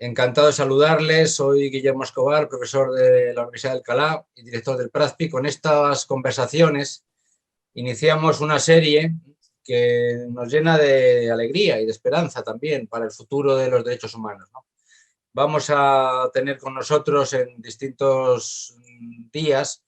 Encantado de saludarles. Soy Guillermo Escobar, profesor de la Universidad de Alcalá y director del PRAZPI. Con estas conversaciones iniciamos una serie que nos llena de alegría y de esperanza también para el futuro de los derechos humanos, ¿no? Vamos a tener con nosotros en distintos días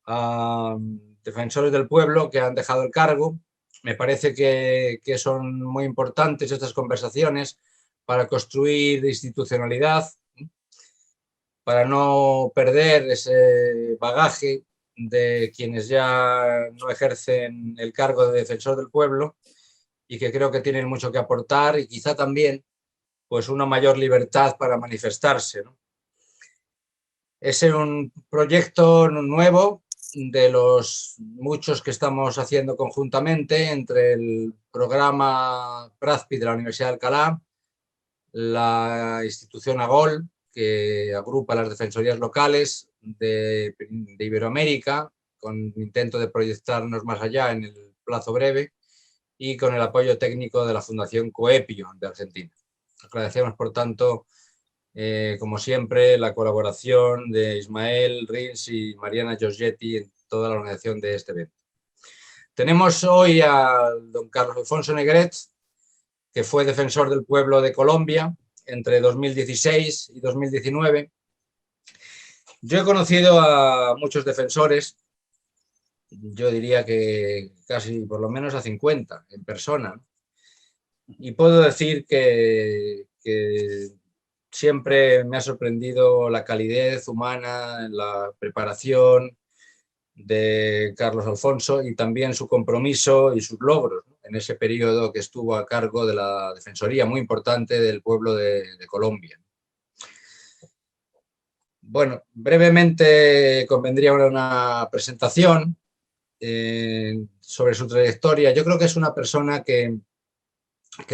a defensores del pueblo que han dejado el cargo. Me parece que son muy importantes estas conversaciones para construir institucionalidad, para no perder ese bagaje de quienes ya no ejercen el cargo de defensor del pueblo y que creo que tienen mucho que aportar y quizá también pues una mayor libertad para manifestarse, ¿no? Es un proyecto nuevo de los muchos que estamos haciendo conjuntamente entre el programa PRAZPI de la Universidad de Alcalá, la institución AGOL, que agrupa las defensorías locales de Iberoamérica, con intento de proyectarnos más allá en el plazo breve, y con el apoyo técnico de la Fundación Coepio de Argentina. Agradecemos, por tanto, como siempre, la colaboración de Ismael Rins y Mariana Giorgetti en toda la organización de este evento. Tenemos hoy a don Carlos Alfonso Negret, que fue defensor del pueblo de Colombia entre 2016 y 2019. Yo he conocido a muchos defensores, yo diría que casi por lo menos a 50 en persona, y puedo decir que siempre me ha sorprendido la calidez humana, la preparación de Carlos Alfonso y también su compromiso y sus logros, ¿no?, en ese periodo que estuvo a cargo de la defensoría muy importante del pueblo de Colombia. Bueno, brevemente convendría una presentación sobre su trayectoria. Yo creo que es una persona que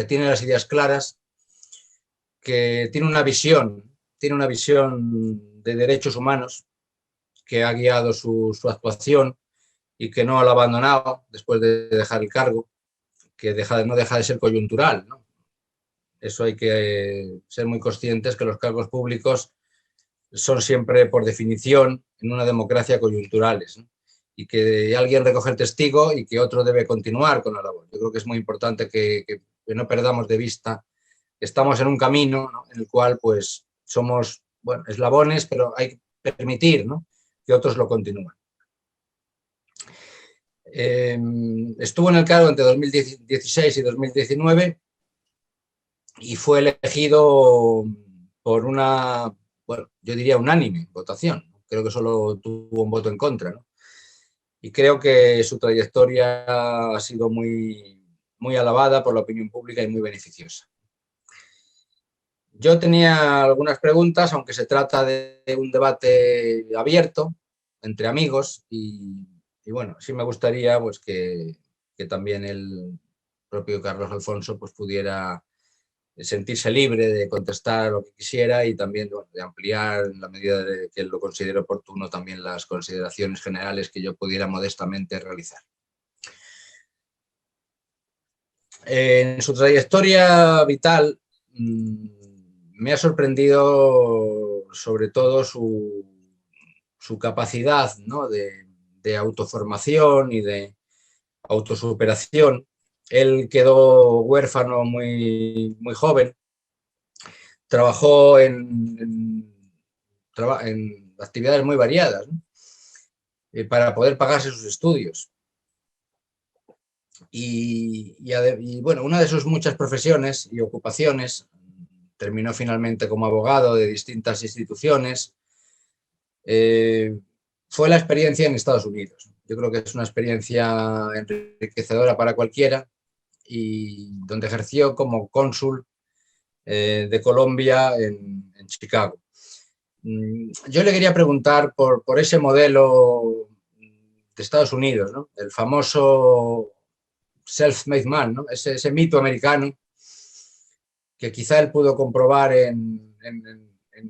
tiene las ideas claras, que tiene una visión de derechos humanos que ha guiado su actuación y que no la ha abandonado después de dejar el cargo, que no deja de ser coyuntural, ¿no? Eso hay que ser muy conscientes, que los cargos públicos son siempre, por definición, en una democracia coyunturales, ¿no? Y que alguien recoge el testigo y que otro debe continuar con la labor. Yo creo que es muy importante que no perdamos de vista que estamos en un camino, ¿no?, en el cual pues somos, bueno, eslabones, pero hay que permitir, ¿no?, que otros lo continúen. Estuvo en el cargo entre 2016 y 2019 y fue elegido por una, bueno, yo diría unánime votación. Creo que solo tuvo un voto en contra, ¿no? Y creo que su trayectoria ha sido muy alabada por la opinión pública y muy beneficiosa. Yo tenía algunas preguntas, aunque se trata de un debate abierto entre amigos y bueno, sí me gustaría pues que también el propio Carlos Alfonso pues pudiera sentirse libre de contestar lo que quisiera y también, bueno, de ampliar en la medida de que él lo considere oportuno también las consideraciones generales que yo pudiera modestamente realizar. En su trayectoria vital me ha sorprendido sobre todo su capacidad, ¿no?, de autoformación y de autosuperación. Él quedó huérfano muy joven, trabajó en actividades muy variadas, ¿no?, para poder pagarse sus estudios. Y bueno, una de sus muchas profesiones y ocupaciones, terminó finalmente como abogado de distintas instituciones, fue la experiencia en Estados Unidos. Yo creo que es una experiencia enriquecedora para cualquiera, y donde ejerció como cónsul de Colombia en Chicago. Yo le quería preguntar por ese modelo de Estados Unidos, ¿no?, el famoso self-made man, ¿no?, ese mito americano que quizá él pudo comprobar en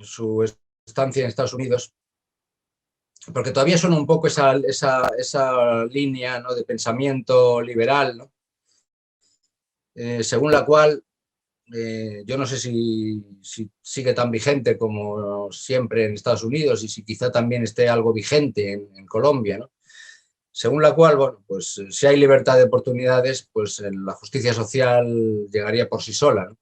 su estancia en Estados Unidos, porque todavía son un poco esa línea, ¿no?, de pensamiento liberal, ¿no?, según la cual yo no sé si sigue tan vigente como siempre en Estados Unidos y si quizá también esté algo vigente en Colombia, ¿no? Según la cual, bueno, pues si hay libertad de oportunidades, pues la justicia social llegaría por sí sola, ¿no?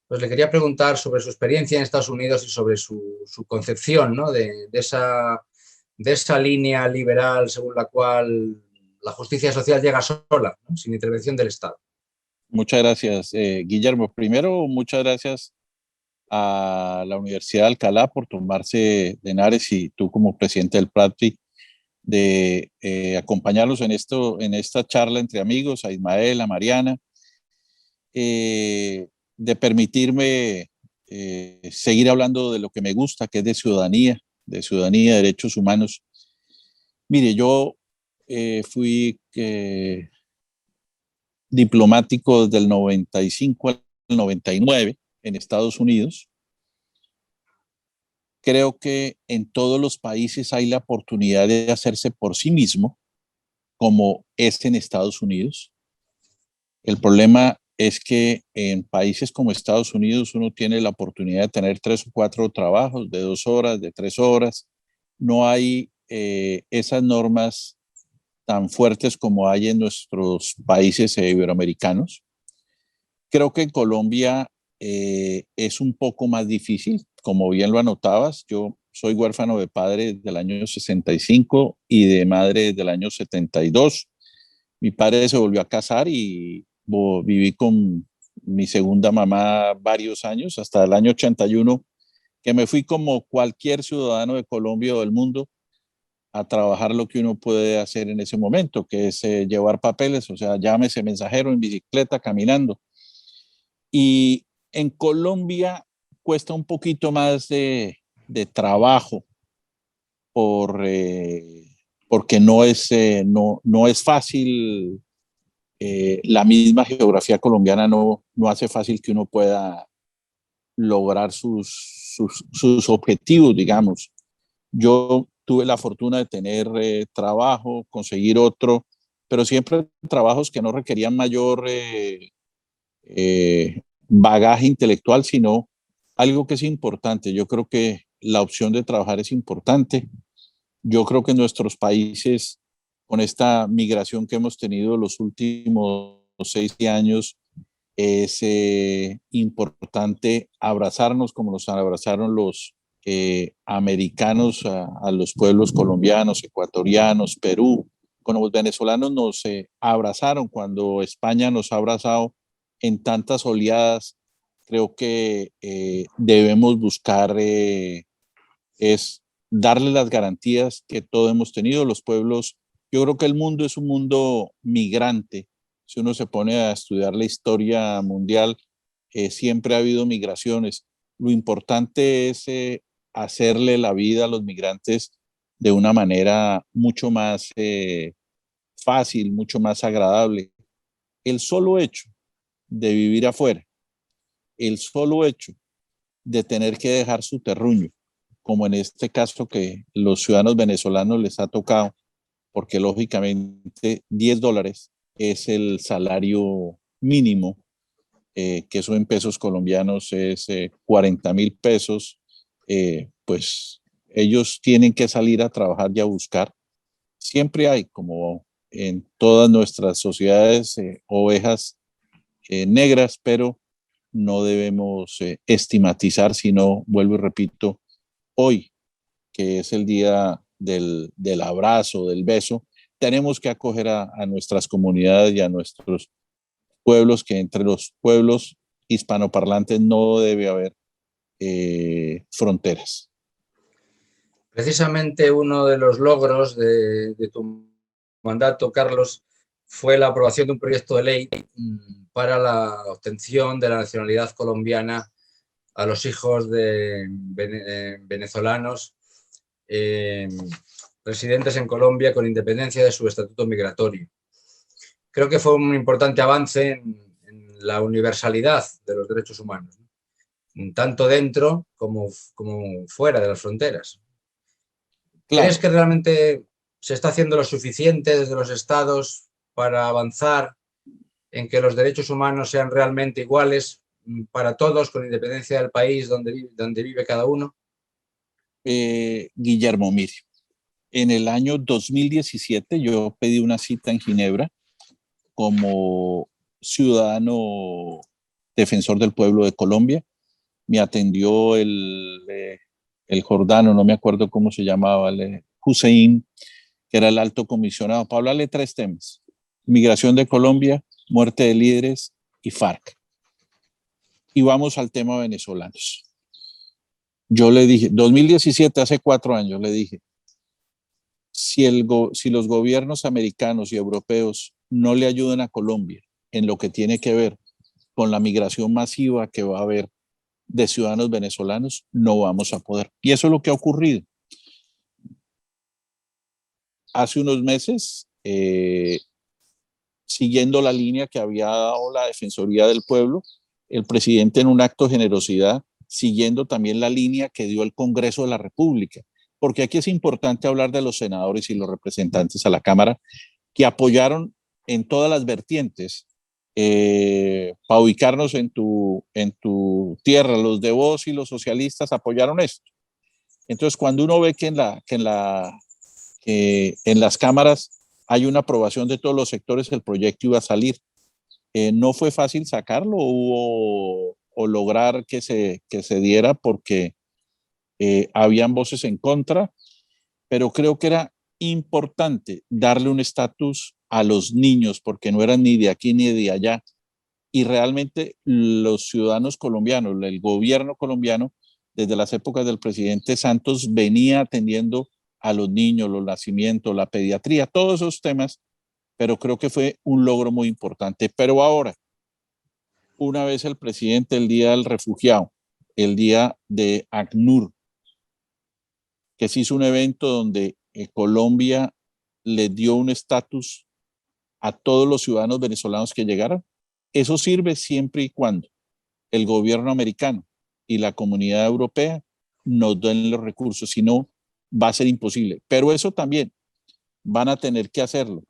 Pues le quería preguntar sobre su experiencia en Estados Unidos y sobre su concepción, ¿no? De esa línea liberal según la cual la justicia social llega sola, ¿no? Sin intervención del Estado. Muchas gracias, Guillermo. Primero, muchas gracias a la Universidad de Alcalá por tomarse de Henares y tú como presidente del PRATPI de acompañarlos en esta charla entre amigos, a Ismael, a Mariana, de permitirme seguir hablando de lo que me gusta, que es de ciudadanía, derechos humanos. Mire, yo fui diplomático desde el 95 al 99 en Estados Unidos. Creo que en todos los países hay la oportunidad de hacerse por sí mismo, como es en Estados Unidos. El problema es que en países como Estados Unidos uno tiene la oportunidad de tener 3 o 4 trabajos de 2 horas, de 3 horas. No hay esas normas tan fuertes como hay en nuestros países iberoamericanos. Creo que en Colombia es un poco más difícil, como bien lo anotabas. Yo soy huérfano de padre desde el año 65 y de madre desde el año 72. Mi padre se volvió a casar y viví con mi segunda mamá varios años, hasta el año 81, que me fui como cualquier ciudadano de Colombia o del mundo a trabajar lo que uno puede hacer en ese momento, que es llevar papeles, o sea, llámese mensajero en bicicleta, caminando. Y en Colombia cuesta un poquito más de trabajo por, porque no es fácil. La misma geografía colombiana no hace fácil que uno pueda lograr sus objetivos, digamos. Yo tuve la fortuna de tener trabajo, conseguir otro, pero siempre trabajos que no requerían mayor bagaje intelectual, sino algo que es importante. Yo creo que la opción de trabajar es importante. Yo creo que en nuestros países, con esta migración que hemos tenido los últimos 6 años, es importante abrazarnos como nos abrazaron los americanos a los pueblos colombianos, ecuatorianos, Perú, como los venezolanos nos abrazaron cuando España nos ha abrazado en tantas oleadas. Creo que debemos buscar es darle las garantías que todos hemos tenido los pueblos. Yo creo que el mundo es un mundo migrante. Si uno se pone a estudiar la historia mundial, siempre ha habido migraciones. Lo importante es hacerle la vida a los migrantes de una manera mucho más fácil, mucho más agradable. El solo hecho de vivir afuera, el solo hecho de tener que dejar su terruño, como en este caso que los ciudadanos venezolanos les ha tocado, porque lógicamente $10 es el salario mínimo, que eso en pesos colombianos es 40.000 pesos, pues ellos tienen que salir a trabajar y a buscar. Siempre hay, como en todas nuestras sociedades, ovejas negras, pero no debemos estigmatizar, sino, vuelvo y repito, hoy, que es el día del abrazo, del beso, tenemos que acoger a nuestras comunidades y a nuestros pueblos, que entre los pueblos hispanoparlantes no debe haber fronteras. Precisamente uno de los logros de tu mandato, Carlos, fue la aprobación de un proyecto de ley para la obtención de la nacionalidad colombiana a los hijos de venezolanos residentes en Colombia con independencia de su estatuto migratorio. Creo que fue un importante avance en la universalidad de los derechos humanos, ¿no? Tanto dentro como fuera de las fronteras. ¿Crees Claro, que realmente se está haciendo lo suficiente desde los estados para avanzar en que los derechos humanos sean realmente iguales, para todos, con independencia del país donde vive cada uno? Guillermo, mire, en el año 2017 yo pedí una cita en Ginebra como ciudadano defensor del pueblo de Colombia. Me atendió el jordano, no me acuerdo cómo se llamaba, Hussein, que era el alto comisionado, para hablarle 3 temas: migración de Colombia, muerte de líderes y FARC. Y vamos al tema venezolanos. Yo le dije, 2017, hace 4 años, le dije, si los gobiernos americanos y europeos no le ayudan a Colombia en lo que tiene que ver con la migración masiva que va a haber de ciudadanos venezolanos, no vamos a poder. Y eso es lo que ha ocurrido. Hace unos meses, siguiendo la línea que había dado la Defensoría del Pueblo, el presidente, en un acto de generosidad, siguiendo también la línea que dio el Congreso de la República, porque aquí es importante hablar de los senadores y los representantes a la Cámara que apoyaron en todas las vertientes. Para ubicarnos en tu tierra, los de Voz y los socialistas apoyaron esto. Entonces, cuando uno ve que en las cámaras hay una aprobación de todos los sectores, el proyecto iba a salir. No fue fácil sacarlo o lograr que se diera, porque habían voces en contra, pero creo que era importante darle un estatus a los niños, porque no eran ni de aquí ni de allá. Y realmente los ciudadanos colombianos, el gobierno colombiano, desde las épocas del presidente Santos, venía atendiendo a los niños, los nacimientos, la pediatría, todos esos temas, pero creo que fue un logro muy importante. Pero ahora, una vez el presidente, el Día del Refugiado, el Día de ACNUR, que se hizo un evento donde Colombia le dio un estatus a todos los ciudadanos venezolanos que llegaron, eso sirve siempre y cuando el gobierno americano y la comunidad europea nos den los recursos, si no, va a ser imposible. Pero eso también van a tener que hacerlo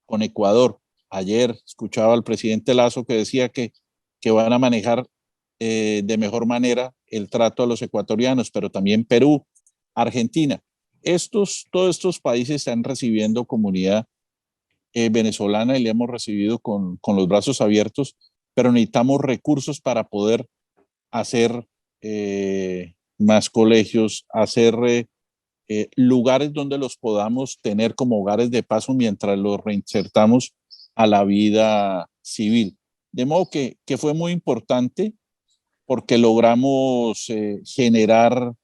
con Ecuador. Ayer escuchaba al presidente Lazo que decía que van a manejar de mejor manera el trato a los ecuatorianos, pero también Perú, Argentina. Todos estos países están recibiendo comunidad venezolana y le hemos recibido con los brazos abiertos, pero necesitamos recursos para poder hacer más colegios, hacer lugares donde los podamos tener como hogares de paso mientras los reinsertamos a la vida civil. De modo que fue muy importante, porque logramos generar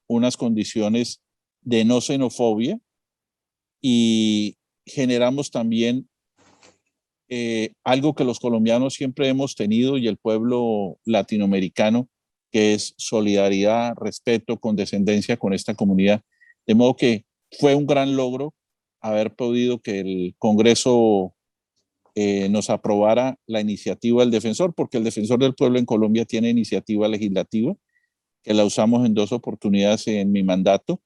unas condiciones de no xenofobia, y generamos también algo que los colombianos siempre hemos tenido, y el pueblo latinoamericano, que es solidaridad, respeto, condescendencia con esta comunidad. De modo que fue un gran logro haber podido que el Congreso nos aprobara la iniciativa del defensor, porque el defensor del pueblo en Colombia tiene iniciativa legislativa, que la usamos en 2 oportunidades en mi mandato,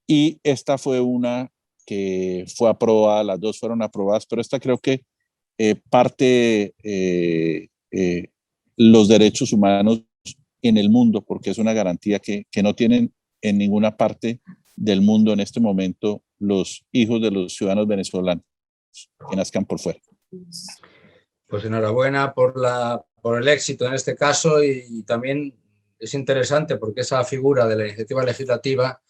y esta fue una que fue aprobada, las 2 fueron aprobadas, pero esta creo que parte los derechos humanos en el mundo, porque es una garantía que no tienen en ninguna parte del mundo en este momento los hijos de los ciudadanos venezolanos que nazcan por fuera. Pues enhorabuena por el éxito en este caso, y también es interesante porque esa figura de la iniciativa legislativa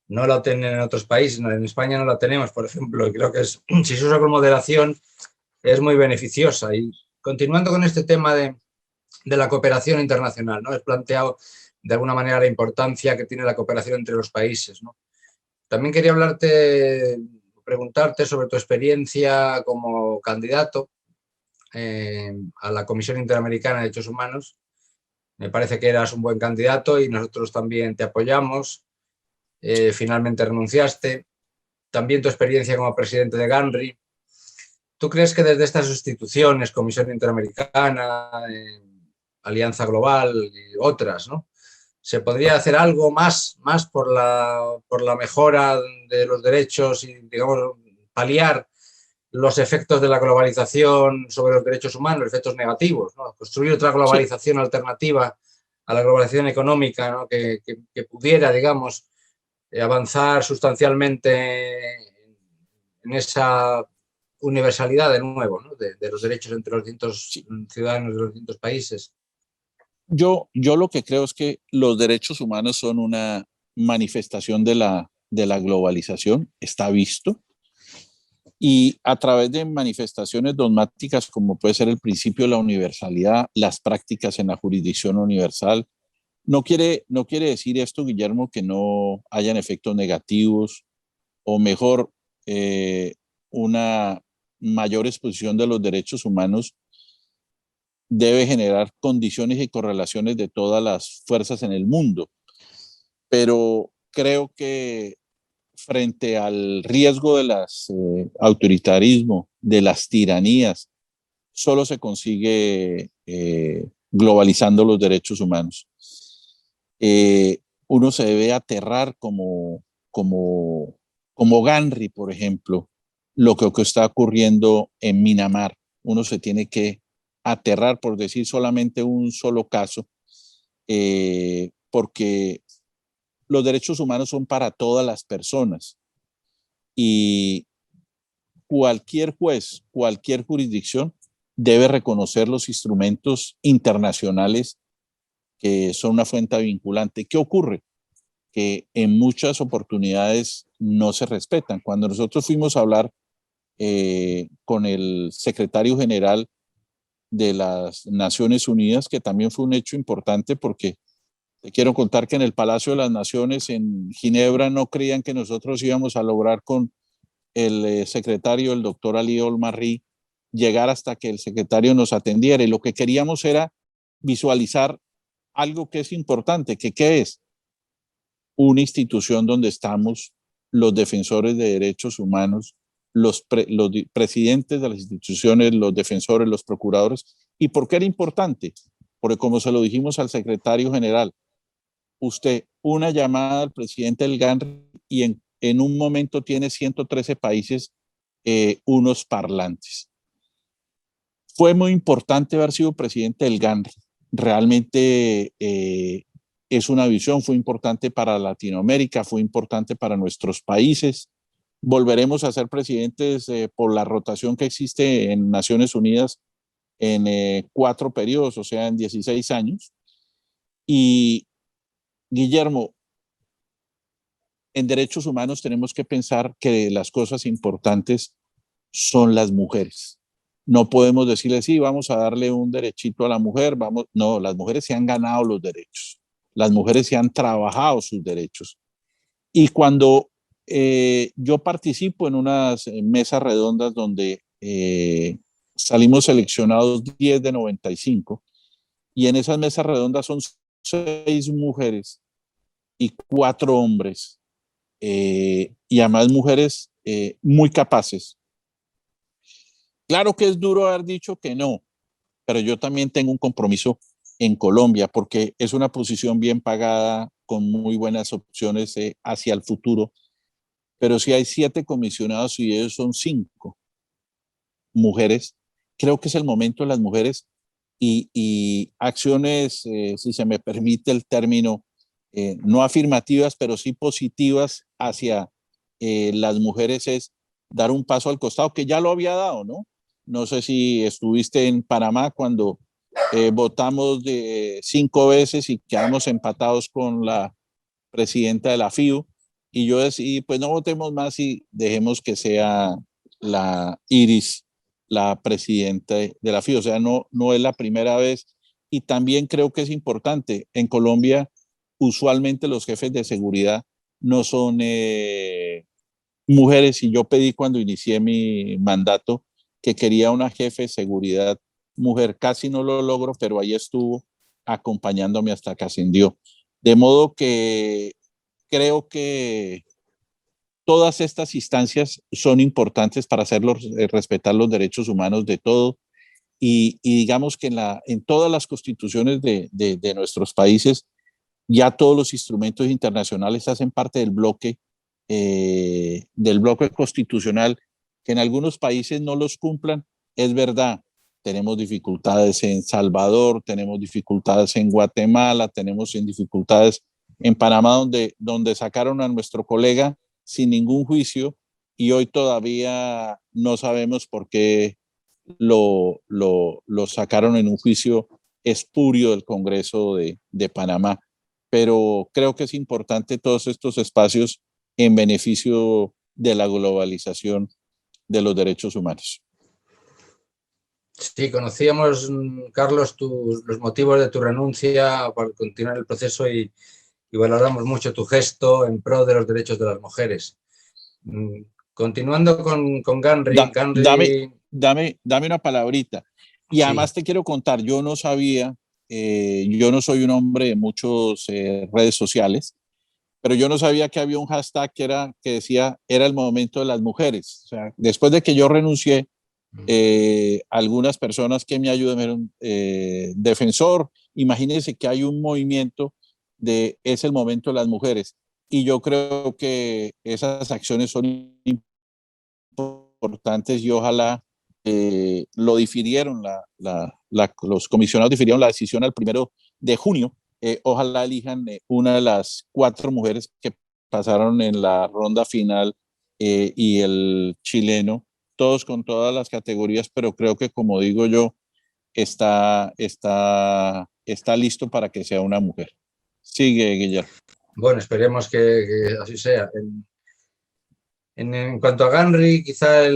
no la tienen en otros países. En España no la tenemos, por ejemplo, y creo que si se usa con moderación es muy beneficiosa. Y continuando con este tema de la cooperación internacional, ¿no? He planteado de alguna manera la importancia que tiene la cooperación entre los países, ¿no? También quería preguntarte sobre tu experiencia como candidato a la Comisión Interamericana de Derechos Humanos. Me parece que eras un buen candidato y nosotros también te apoyamos. Finalmente renunciaste. También tu experiencia como presidente de GANRI. ¿Tú crees que desde estas instituciones, Comisión Interamericana, Alianza Global y otras, ¿no?, se podría hacer algo más por la mejora de los derechos y, digamos, paliar los efectos de la globalización sobre los derechos humanos, efectos negativos, ¿no? Construir otra globalización alternativa a la globalización económica, ¿no? que pudiera, digamos, avanzar sustancialmente en esa universalidad de nuevo, ¿no? de los derechos entre los distintos ciudadanos de los distintos países. Yo lo que creo es que los derechos humanos son una manifestación de la globalización, está visto, y a través de manifestaciones dogmáticas como puede ser el principio de la universalidad, las prácticas en la jurisdicción universal. No quiere decir esto, Guillermo, que no hayan efectos negativos o mejor, una mayor exposición de los derechos humanos debe generar condiciones y correlaciones de todas las fuerzas en el mundo. Pero creo que frente al riesgo de las autoritarismo, de las tiranías, solo se consigue globalizando los derechos humanos. Uno se debe aterrar como Gandhi, por ejemplo, lo que está ocurriendo en Myanmar. Uno se tiene que aterrar, por decir solamente un solo caso, porque los derechos humanos son para todas las personas y cualquier juez, cualquier jurisdicción debe reconocer los instrumentos internacionales que son una fuente vinculante. ¿Qué ocurre? Que en muchas oportunidades no se respetan. Cuando nosotros fuimos a hablar con el secretario general de las Naciones Unidas, que también fue un hecho importante porque te quiero contar que en el Palacio de las Naciones en Ginebra no creían que nosotros íbamos a lograr con el secretario, el doctor Ali Olmarri, llegar hasta que el secretario nos atendiera. Y lo que queríamos era visualizar algo que es importante, que ¿qué es? Una institución donde estamos los defensores de derechos humanos, los presidentes de las instituciones, los defensores, los procuradores. ¿Y por qué era importante? Porque como se lo dijimos al secretario general, usted una llamada al presidente del GAN y en un momento tiene 113 países, unos parlantes. Fue muy importante haber sido presidente del GAN. Realmente es una visión, fue importante para Latinoamérica, fue importante para nuestros países. Volveremos a ser presidentes por la rotación que existe en Naciones Unidas en 4 periodos, o sea, en 16 años. Y Guillermo, en derechos humanos tenemos que pensar que las cosas importantes son las mujeres. No podemos decirle, sí, vamos a darle un derechito a la mujer, vamos. No, las mujeres se han ganado los derechos, las mujeres se han trabajado sus derechos. Y cuando yo participo en unas mesas redondas donde salimos seleccionados 10 de 95, y en esas mesas redondas son 6 mujeres y 4 hombres, y además mujeres muy capaces. Claro que es duro haber dicho que no, pero yo también tengo un compromiso en Colombia porque es una posición bien pagada con muy buenas opciones hacia el futuro, pero si hay 7 comisionados y ellos son 5 mujeres, creo que es el momento de las mujeres y acciones, si se me permite el término, no afirmativas, pero sí positivas hacia las mujeres es dar un paso al costado, que ya lo había dado, ¿no? No sé si estuviste en Panamá cuando votamos de 5 veces y quedamos empatados con la presidenta de la FIU, y yo decidí, pues no votemos más y dejemos que sea la Iris la presidenta de la FIU, o sea, no es la primera vez. Y también creo que es importante, en Colombia usualmente los jefes de seguridad no son mujeres, y yo pedí cuando inicié mi mandato que quería una jefe de seguridad mujer, casi no lo logro, pero ahí estuvo acompañándome hasta que ascendió. De modo que creo que todas estas instancias son importantes para respetar los derechos humanos de todo, y digamos que en todas las constituciones de nuestros países ya todos los instrumentos internacionales hacen parte del bloque constitucional Que en algunos países no los cumplan, es verdad. Tenemos dificultades en Salvador, tenemos dificultades en Guatemala, tenemos dificultades en Panamá, donde sacaron a nuestro colega sin ningún juicio y hoy todavía no sabemos por qué lo sacaron en un juicio espurio del Congreso de Panamá. Pero creo que es importante todos estos espacios en beneficio de la globalización de los derechos humanos. Sí, conocíamos, Carlos, los motivos de tu renuncia para continuar el proceso y valoramos mucho tu gesto en pro de los derechos de las mujeres. Continuando con Ganri, Dame una palabrita. Y además te quiero contar, yo no sabía, yo no soy un hombre de muchas redes sociales, pero yo no sabía que había un hashtag que decía, era el momento de las mujeres. O sea, después de que yo renuncié, algunas personas que me ayudan, defensor, imagínense que hay un movimiento es el momento de las mujeres. Y yo creo que esas acciones son importantes y ojalá lo difirieron, los comisionados difirieron la decisión al 1 de junio. Ojalá elijan una de las 4 mujeres que pasaron en la ronda final y el chileno, todos con todas las categorías, pero creo que, como digo yo, está listo para que sea una mujer. Sigue, Guillermo. Bueno, esperemos que así sea. En cuanto a Ganri, quizá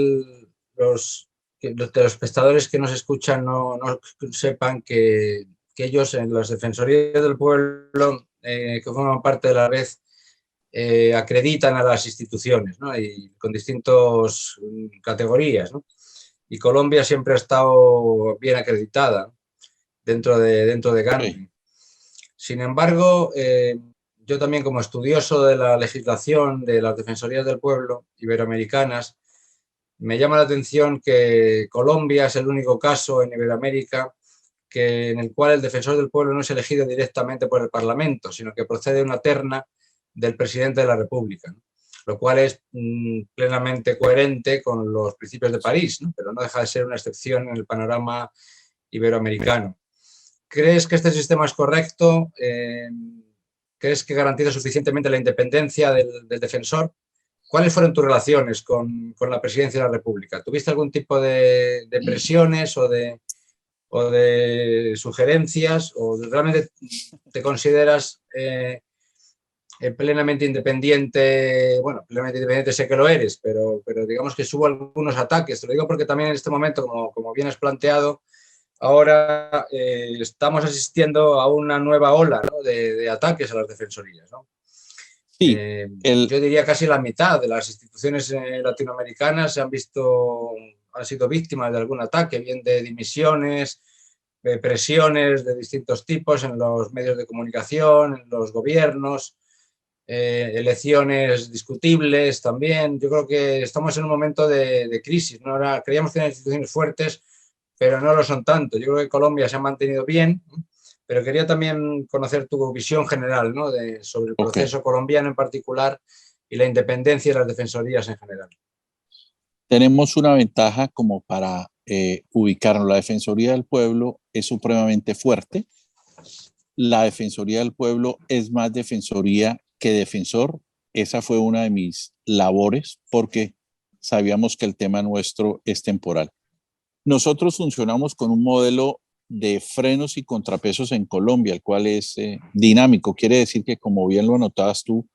los espectadores que nos escuchan no sepan que ellos en las Defensorías del Pueblo, que forman parte de la red, acreditan a las instituciones, ¿no? Y con distintas categorías, ¿no? Y Colombia siempre ha estado bien acreditada dentro de Ganri. Sí. Sin embargo, yo también, como estudioso de la legislación de las Defensorías del Pueblo iberoamericanas, me llama la atención que Colombia es el único caso en Iberoamérica en el cual el defensor del pueblo no es elegido directamente por el Parlamento, sino que procede de una terna del presidente de la República, ¿no? Lo cual es plenamente coherente con los principios de París, ¿no? Pero no deja de ser una excepción en el panorama iberoamericano. ¿Crees que este sistema es correcto? ¿Crees que garantiza suficientemente la independencia del defensor? ¿Cuáles fueron tus relaciones con la presidencia de la República? ¿Tuviste algún tipo de presiones o de sugerencias? ¿O realmente te consideras plenamente independiente? Bueno, plenamente independiente sé que lo eres, pero digamos que hubo algunos ataques. Te lo digo porque también en este momento, como bien has planteado, ahora estamos asistiendo a una nueva ola, ¿no?, de ataques a las defensorías, ¿no? Sí, yo diría casi la mitad de las instituciones latinoamericanas han sido víctimas de algún ataque, bien de dimisiones, de presiones de distintos tipos en los medios de comunicación, en los gobiernos, elecciones discutibles también. Yo creo que estamos en un momento de crisis, ¿no? Ahora creíamos que eran instituciones fuertes, pero no lo son tanto. Yo creo que Colombia se ha mantenido bien, pero quería también conocer tu visión general, ¿no?, sobre el proceso colombiano en particular y la independencia de las defensorías en general. Tenemos una ventaja como para ubicarnos. La Defensoría del Pueblo es supremamente fuerte. La Defensoría del Pueblo es más defensoría que defensor. Esa fue una de mis labores porque sabíamos que el tema nuestro es temporal. Nosotros funcionamos con un modelo de frenos y contrapesos en Colombia, el cual es dinámico. Quiere decir que, como bien lo anotabas tú,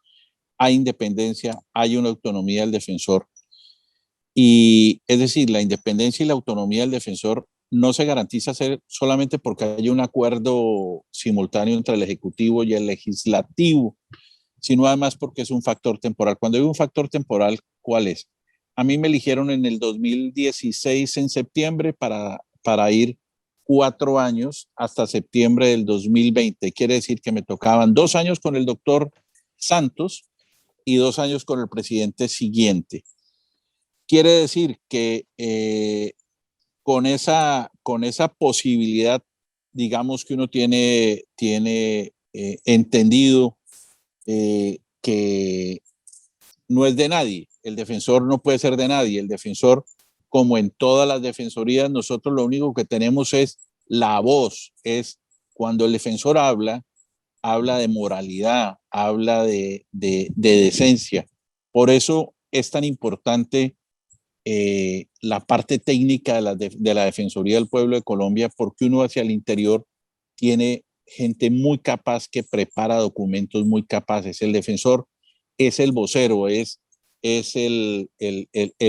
hay independencia, hay una autonomía del defensor. Y es decir, la independencia y la autonomía del defensor no se garantiza solamente porque haya un acuerdo simultáneo entre el Ejecutivo y el Legislativo, sino además porque es un factor temporal. Cuando hay un factor temporal, ¿cuál es? A mí me eligieron en el 2016 en septiembre para ir 4 años hasta septiembre del 2020. Quiere decir que me tocaban 2 años con el doctor Santos y 2 años con el presidente siguiente. Quiere decir que con esa posibilidad, digamos que uno tiene entendido que no es de nadie. El defensor no puede ser de nadie. El defensor, como en todas las defensorías, nosotros lo único que tenemos es la voz. Es cuando el defensor habla, habla de moralidad, habla de decencia. Por eso es tan importante la parte técnica de la Defensoría del Pueblo de Colombia, porque uno hacia el interior tiene gente muy capaz que prepara documentos muy capaces. El defensor es el vocero, es el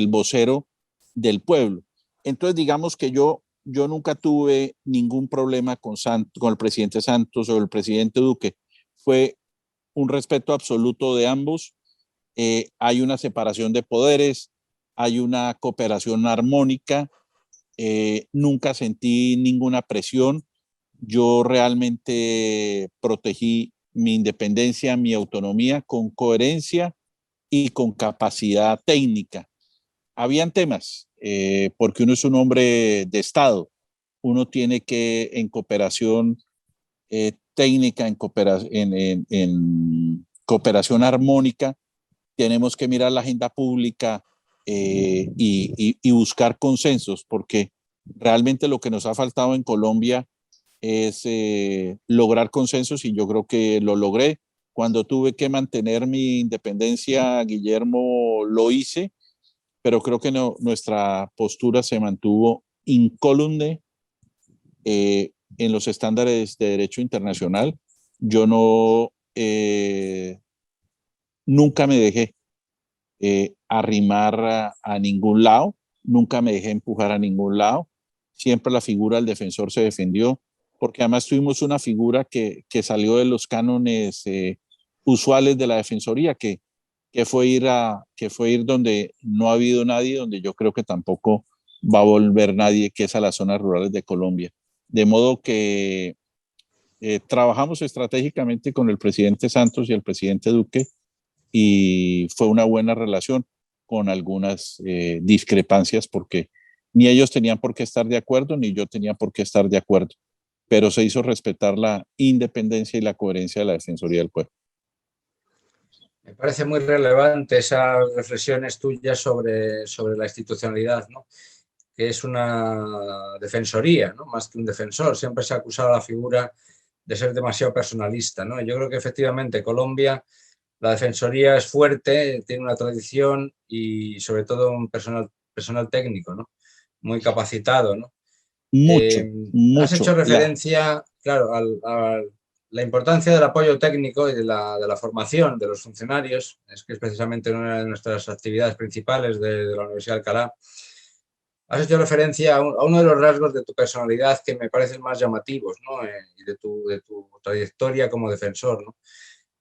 vocero del pueblo. Entonces, digamos que yo nunca tuve ningún problema con el presidente Santos o el presidente Duque. Fue un respeto absoluto de ambos. Hay una separación de poderes, hay una cooperación armónica. Nunca sentí ninguna presión. Yo realmente protegí mi independencia, mi autonomía con coherencia y con capacidad técnica. Habían temas, porque uno es un hombre de Estado, uno tiene que en cooperación técnica, en cooperación armónica, tenemos que mirar la agenda pública y buscar consensos, porque realmente lo que nos ha faltado en Colombia es lograr consensos y yo creo que lo logré. Cuando tuve que mantener mi independencia, Guillermo, lo hice, pero creo que nuestra postura se mantuvo incólume en los estándares de derecho internacional. Yo nunca me dejé arrimar a ningún lado, nunca me dejé empujar a ningún lado. Siempre la figura del defensor se defendió, porque además tuvimos una figura que salió de los cánones usuales de la defensoría, que fue ir donde no ha habido nadie, donde yo creo que tampoco va a volver nadie, que es a las zonas rurales de Colombia. De modo que trabajamos estratégicamente con el presidente Santos y el presidente Duque y fue una buena relación con algunas discrepancias porque ni ellos tenían por qué estar de acuerdo ni yo tenía por qué estar de acuerdo, pero se hizo respetar la independencia y la coherencia de la Defensoría del Pueblo. Me parece muy relevante esas reflexiones tuyas sobre la institucionalidad, ¿no? Que es una defensoría, ¿no? Más que un defensor. Siempre se ha acusado a la figura de ser demasiado personalista, ¿no? Yo creo que efectivamente Colombia, la defensoría es fuerte, tiene una tradición y sobre todo un personal técnico, ¿no? Muy capacitado, ¿no? Mucho, Has mucho. hecho referencia, claro, a la importancia del apoyo técnico y de la formación de los funcionarios, es que es precisamente una de nuestras actividades principales de la Universidad de Alcalá. Has hecho referencia a uno de los rasgos de tu personalidad que me parecen más llamativos, ¿no? Y de tu trayectoria como defensor, ¿no?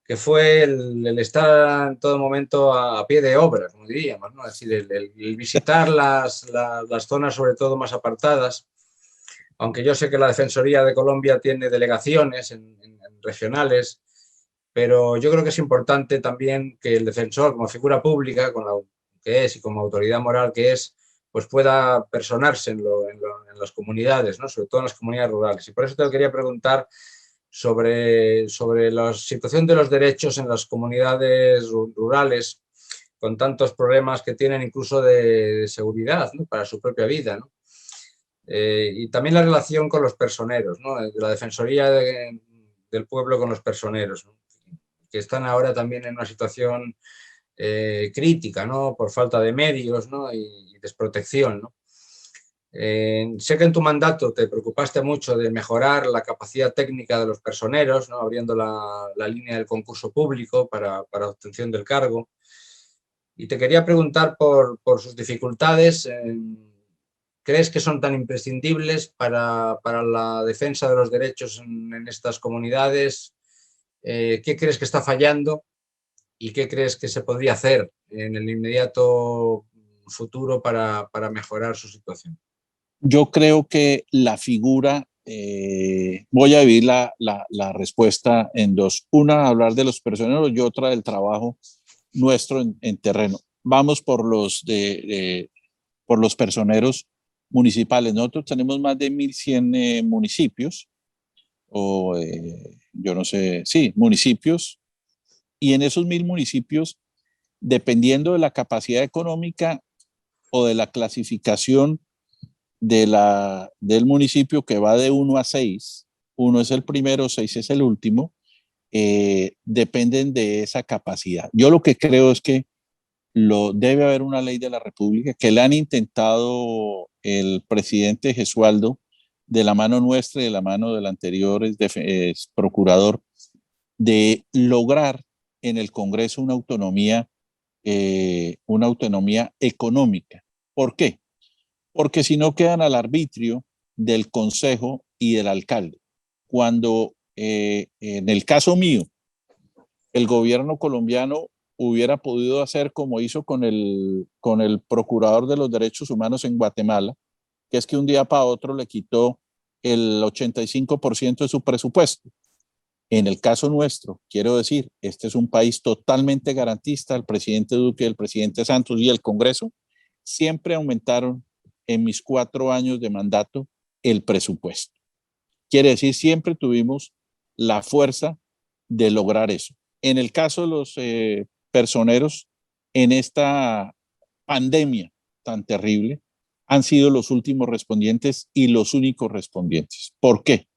Que fue el estar en todo momento a pie de obra, como diríamos, ¿no? Es decir, el visitar las zonas sobre todo más apartadas, aunque yo sé que la Defensoría de Colombia tiene delegaciones en regionales, pero yo creo que es importante también que el defensor, como figura pública, con la que es y como autoridad moral que es, pues pueda personarse en las comunidades, ¿no? Sobre todo en las comunidades rurales. Y por eso te quería preguntar sobre la situación de los derechos en las comunidades rurales, con tantos problemas que tienen incluso de seguridad, ¿no? Para su propia vida, ¿no? Y también la relación con los personeros, ¿no? De la Defensoría del Pueblo con los personeros, ¿no? Que están ahora también en una situación crítica, ¿no? Por falta de medios, ¿no? Y desprotección, ¿no? Sé que en tu mandato te preocupaste mucho de mejorar la capacidad técnica de los personeros, ¿no? Abriendo la línea del concurso público para obtención del cargo. Y te quería preguntar por sus dificultades. ¿Crees que son tan imprescindibles para la defensa de los derechos en estas comunidades? ¿Qué crees que está fallando y qué crees que se podría hacer en el inmediato futuro para mejorar su situación? Yo creo que la figura, voy a dividir la respuesta en dos. Una, hablar de los personeros y otra del trabajo nuestro en terreno. Vamos por los personeros municipales. Nosotros tenemos más de 1.100 municipios, o yo no sé, sí, municipios, y en esos 1.000 municipios dependiendo de la capacidad económica o de la clasificación del municipio, que va de 1 a 6, 1 es el primero, 6 es el último, dependen de esa capacidad. Yo lo que creo es que debe haber una ley de la República que le han intentado el presidente Gesualdo, de la mano nuestra y de la mano del anterior procurador, de lograr en el Congreso una autonomía económica. ¿Por qué? Porque si no quedan al arbitrio del Consejo y del alcalde. Cuando en el caso mío, el gobierno colombiano hubiera podido hacer como hizo con el procurador de los derechos humanos en Guatemala, que es que un día para otro le quitó el 85% de su presupuesto. En el caso nuestro, quiero decir, este es un país totalmente garantista. El presidente Duque, el presidente Santos y el Congreso siempre aumentaron en mis 4 años de mandato el presupuesto. Quiere decir, siempre tuvimos la fuerza de lograr eso. En el caso de los personeros, en esta pandemia tan terrible, han sido los últimos respondientes y los únicos respondientes. ¿Por qué?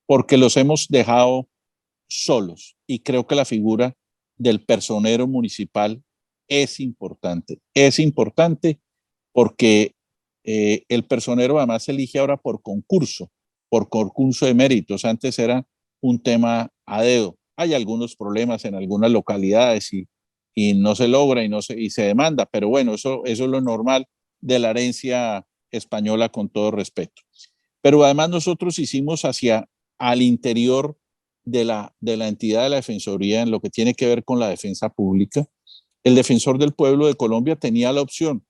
Porque los hemos dejado solos, y creo que la figura del personero municipal es importante. Es importante porque el personero además se elige ahora por concurso de méritos. Antes era un tema a dedo. Hay algunos problemas en algunas localidades y no se logra y se demanda, pero bueno, eso es lo normal de la herencia española, con todo respeto. Pero además nosotros hicimos al interior de la entidad de la Defensoría, en lo que tiene que ver con la defensa pública. El defensor del pueblo de Colombia tenía la opción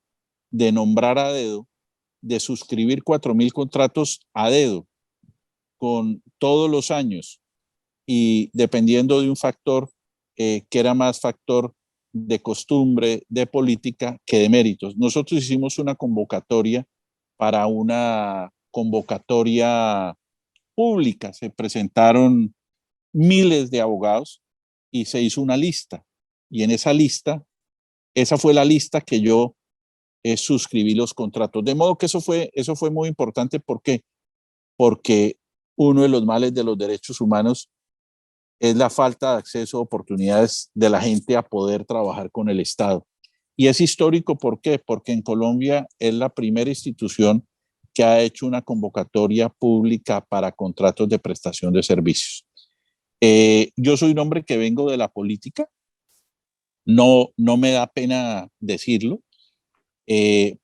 de nombrar a dedo, de suscribir 4.000 contratos a dedo con todos los años, y dependiendo de un factor que era más factor de costumbre, de política, que de méritos. Nosotros hicimos una convocatoria para una convocatoria pública. Se presentaron miles de abogados y se hizo una lista. Y en esa lista, esa fue la lista que yo suscribí los contratos. De modo que eso fue muy importante. ¿Por qué? Porque uno de los males de los derechos humanos es la falta de acceso a oportunidades de la gente a poder trabajar con el Estado. Y es histórico, ¿por qué? Porque en Colombia es la primera institución que ha hecho una convocatoria pública para contratos de prestación de servicios. Yo soy un hombre que vengo de la política, no me da pena decirlo,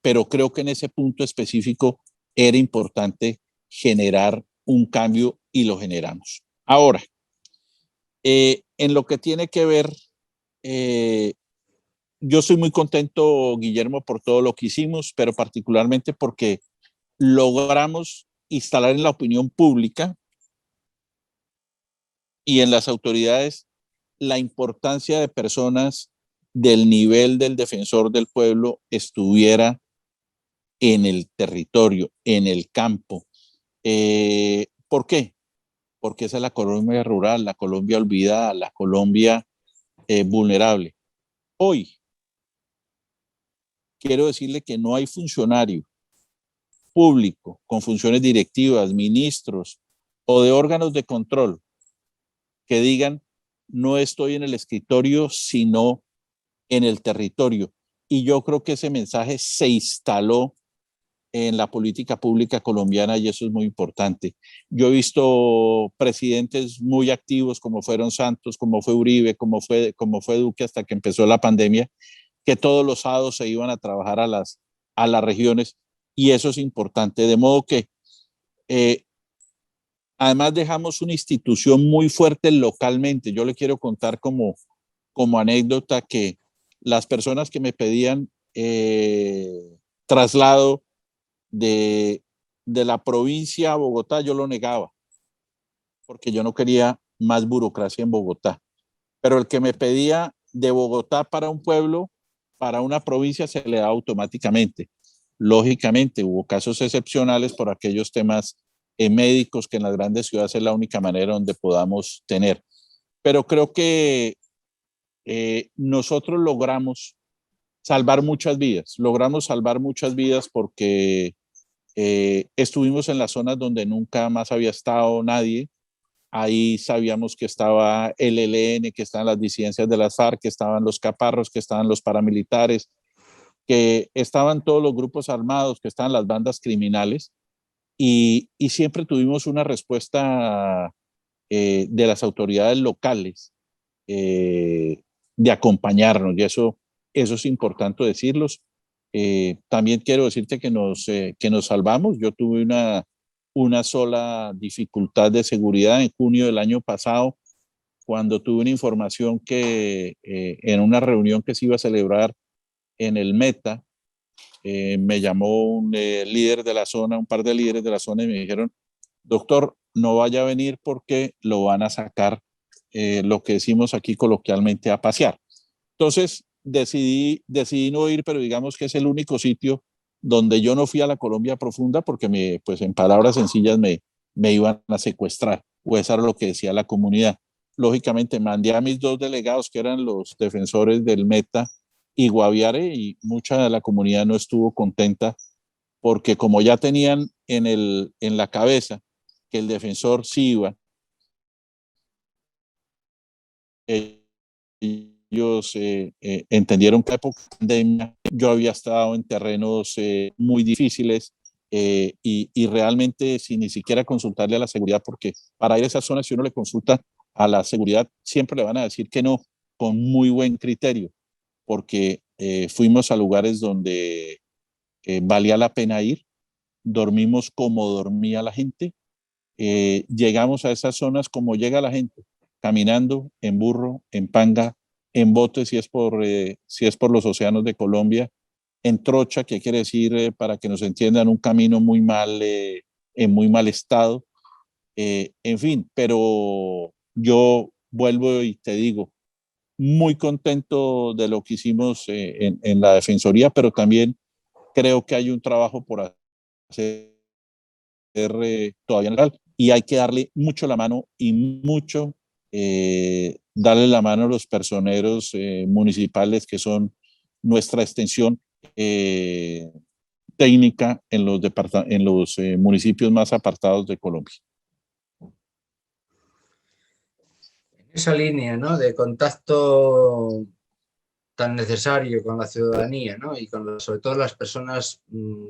pero creo que en ese punto específico era importante generar un cambio y lo generamos. Ahora, en lo que tiene que ver, yo estoy muy contento, Guillermo, por todo lo que hicimos, pero particularmente porque logramos instalar en la opinión pública y en las autoridades la importancia de personas del nivel del defensor del pueblo estuviera en el territorio, en el campo. ¿Por qué? Porque esa es la Colombia rural, la Colombia olvidada, la Colombia vulnerable. Hoy quiero decirle que no hay funcionario público con funciones directivas, ministros o de órganos de control que digan: no estoy en el escritorio, sino en el territorio. Y yo creo que ese mensaje se instaló en la política pública colombiana, y eso es muy importante. Yo he visto presidentes muy activos, como fueron Santos, como fue Uribe, como fue Duque, hasta que empezó la pandemia, que todos los sábados se iban a trabajar a las regiones, y eso es importante. De modo que además dejamos una institución muy fuerte localmente. Yo le quiero contar como anécdota que las personas que me pedían traslado de la provincia a Bogotá, yo lo negaba, porque yo no quería más burocracia en Bogotá. Pero el que me pedía de Bogotá para un pueblo, para una provincia, se le da automáticamente. Lógicamente, hubo casos excepcionales por aquellos temas médicos, que en las grandes ciudades es la única manera donde podamos tener. Pero creo que nosotros logramos salvar muchas vidas porque estuvimos en las zonas donde nunca más había estado nadie. Ahí sabíamos que estaba el ELN, que estaban las disidencias de las FARC, que estaban los caparros, que estaban los paramilitares, que estaban todos los grupos armados, que estaban las bandas criminales, y siempre tuvimos una respuesta de las autoridades locales de acompañarnos, y eso es importante decirlos. También quiero decirte que nos salvamos. Yo tuve una sola dificultad de seguridad en junio del año pasado, cuando tuve una información que en una reunión que se iba a celebrar en el Meta, me llamó un líder de la zona, un par de líderes de la zona, y me dijeron: doctor, no vaya a venir porque lo van a sacar, lo que decimos aquí coloquialmente, a pasear. Entonces decidí no ir, pero digamos que es el único sitio donde yo no fui a la Colombia profunda, porque pues en palabras sencillas me iban a secuestrar, o eso era lo que decía la comunidad. Lógicamente mandé a mis dos delegados, que eran los defensores del Meta y Guaviare, y mucha de la comunidad no estuvo contenta, porque como ya tenían en la cabeza que el defensor sí iba, ellos entendieron que en época de pandemia yo había estado en terrenos muy difíciles, y realmente sin ni siquiera consultarle a la seguridad, porque para ir a esas zonas, si uno le consulta a la seguridad, siempre le van a decir que no, con muy buen criterio, porque fuimos a lugares donde valía la pena ir, dormimos como dormía la gente, llegamos a esas zonas como llega la gente, caminando, en burro, en panga, en bote, si es por los océanos de Colombia, en trocha, que quiere decir, para que nos entiendan, un camino en muy mal estado, en fin. Pero yo vuelvo y te digo, muy contento de lo que hicimos en la Defensoría, pero también creo que hay un trabajo por hacer todavía en el, y hay que darle mucho la mano y mucho darle la mano a los personeros municipales, que son nuestra extensión eh, técnica en los municipios más apartados de Colombia. Esa línea, ¿no?, de contacto tan necesario con la ciudadanía, ¿no?, y con sobre todo las personas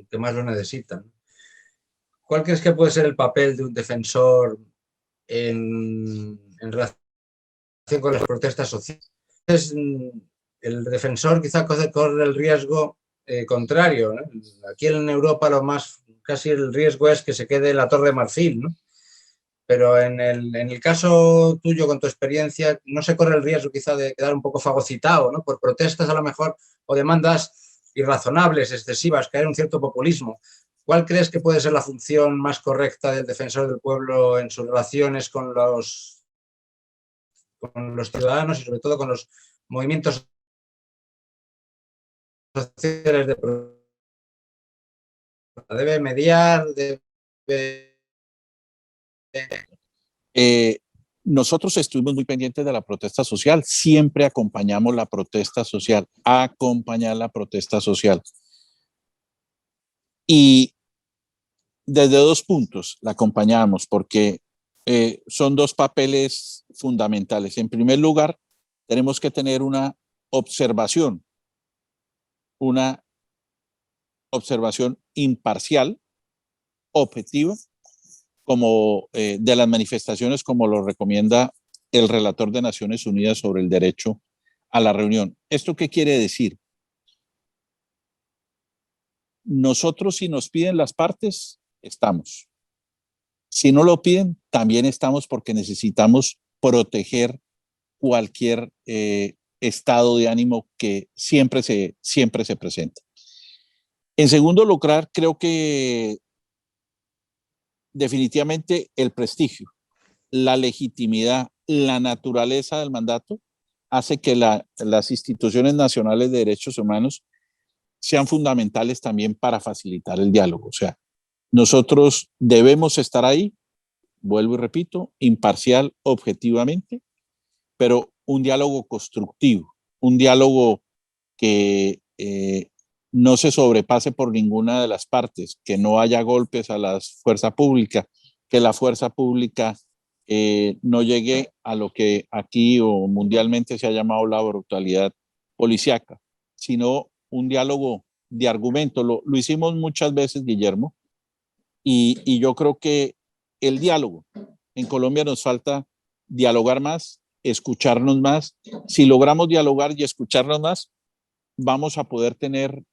que más lo necesitan. ¿Cuál crees que puede ser el papel de un defensor en relación con las protestas sociales? El defensor quizá corre el riesgo contrario, ¿no? Aquí en Europa casi el riesgo es que se quede la Torre de Marfil, ¿no? Pero en el caso tuyo, con tu experiencia, no se corre el riesgo quizá de quedar un poco fagocitado, ¿no?, por protestas a lo mejor, o demandas irrazonables, excesivas, caer en un cierto populismo. ¿Cuál crees que puede ser la función más correcta del defensor del pueblo en sus relaciones con los ciudadanos y sobre todo con los movimientos sociales de protesta? ¿Debe mediar? ¿Debe...? Nosotros estuvimos muy pendientes de la protesta social, siempre acompañamos la protesta social, acompañar la protesta social. Y desde dos puntos la acompañamos, porque son dos papeles fundamentales. En primer lugar, tenemos que tener una observación imparcial, objetiva, como de las manifestaciones, como lo recomienda el relator de Naciones Unidas sobre el derecho a la reunión. ¿Esto qué quiere decir? Nosotros, si nos piden las partes, estamos. Si no lo piden, también estamos, porque necesitamos proteger cualquier estado de ánimo que siempre se presenta. En segundo lugar, creo que definitivamente el prestigio, la legitimidad, la naturaleza del mandato hace que las instituciones nacionales de derechos humanos sean fundamentales también para facilitar el diálogo. O sea, nosotros debemos estar ahí, vuelvo y repito, imparcial, objetivamente, pero un diálogo constructivo, un diálogo que no se sobrepase por ninguna de las partes, que no haya golpes a la fuerza pública, que la fuerza pública no llegue a lo que aquí o mundialmente se ha llamado la brutalidad policíaca, sino un diálogo de argumento. Lo hicimos muchas veces, Guillermo, y yo creo que el diálogo, en Colombia nos falta dialogar más, escucharnos más. Si logramos dialogar y escucharnos más, vamos a poder tener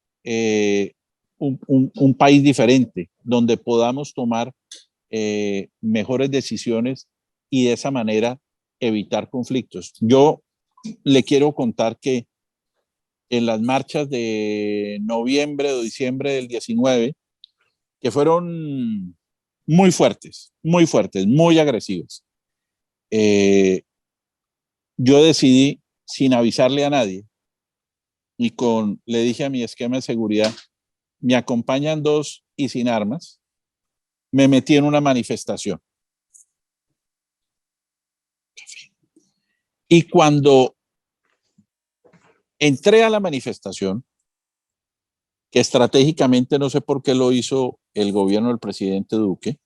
un país diferente, donde podamos tomar mejores decisiones y de esa manera evitar conflictos. Yo le quiero contar que en las marchas de noviembre o diciembre del 19, que fueron muy fuertes, muy agresivas, yo decidí, sin avisarle a nadie, y le dije a mi esquema de seguridad, me acompañan dos y sin armas, me metí en una manifestación. Y cuando entré a la manifestación, que estratégicamente no sé por qué lo hizo el gobierno del presidente Duque,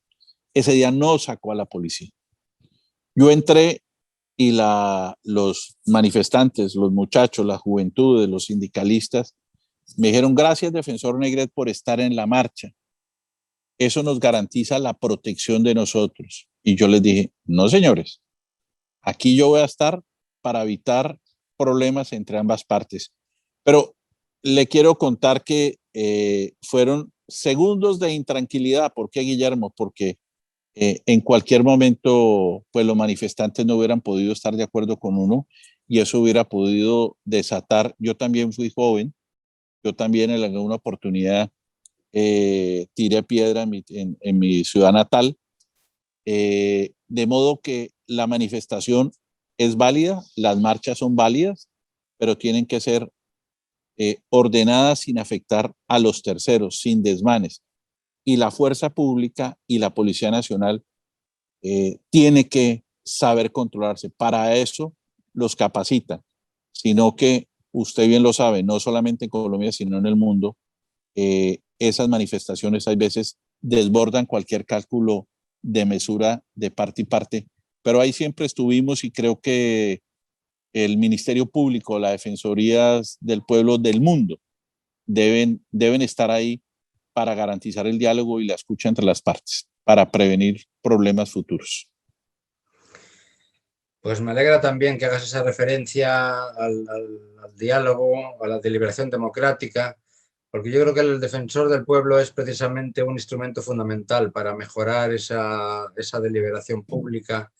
ese día no sacó a la policía. Yo entré y los manifestantes, los muchachos, la juventud, los sindicalistas, me dijeron, gracias, defensor Negret, por estar en la marcha. Eso nos garantiza la protección de nosotros. Y yo les dije, no, señores, aquí yo voy a estar para evitar problemas entre ambas partes. Pero le quiero contar que fueron segundos de intranquilidad. ¿Por qué, Guillermo? Porque en cualquier momento, pues los manifestantes no hubieran podido estar de acuerdo con uno y eso hubiera podido desatar. Yo también fui joven, yo también en alguna oportunidad tiré piedra en mi ciudad natal, de modo que la manifestación es válida, las marchas son válidas, pero tienen que ser ordenadas sin afectar a los terceros, sin desmanes. Y la fuerza pública y la Policía Nacional tiene que saber controlarse. Para eso los capacitan, sino que usted bien lo sabe, no solamente en Colombia, sino en el mundo, esas manifestaciones a veces desbordan cualquier cálculo de mesura de parte y parte, pero ahí siempre estuvimos y creo que el Ministerio Público, las Defensorías del Pueblo del mundo deben estar ahí para garantizar el diálogo y la escucha entre las partes, para prevenir problemas futuros. Pues me alegra también que hagas esa referencia al diálogo, a la deliberación democrática, porque yo creo que el defensor del pueblo es precisamente un instrumento fundamental para mejorar esa deliberación pública,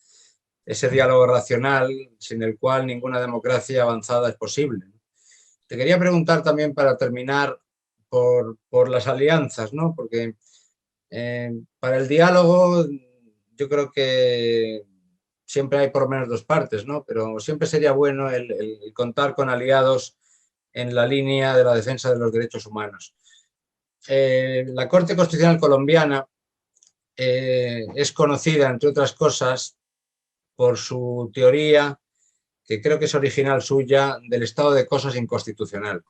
ese diálogo racional sin el cual ninguna democracia avanzada es posible. Te quería preguntar también para terminar por las alianzas, ¿no? Porque para el diálogo yo creo que siempre hay por lo menos dos partes, ¿no? Pero siempre sería bueno el contar con aliados en la línea de la defensa de los derechos humanos. La Corte Constitucional colombiana es conocida, entre otras cosas, por su teoría, que creo que es original suya, del estado de cosas inconstitucional.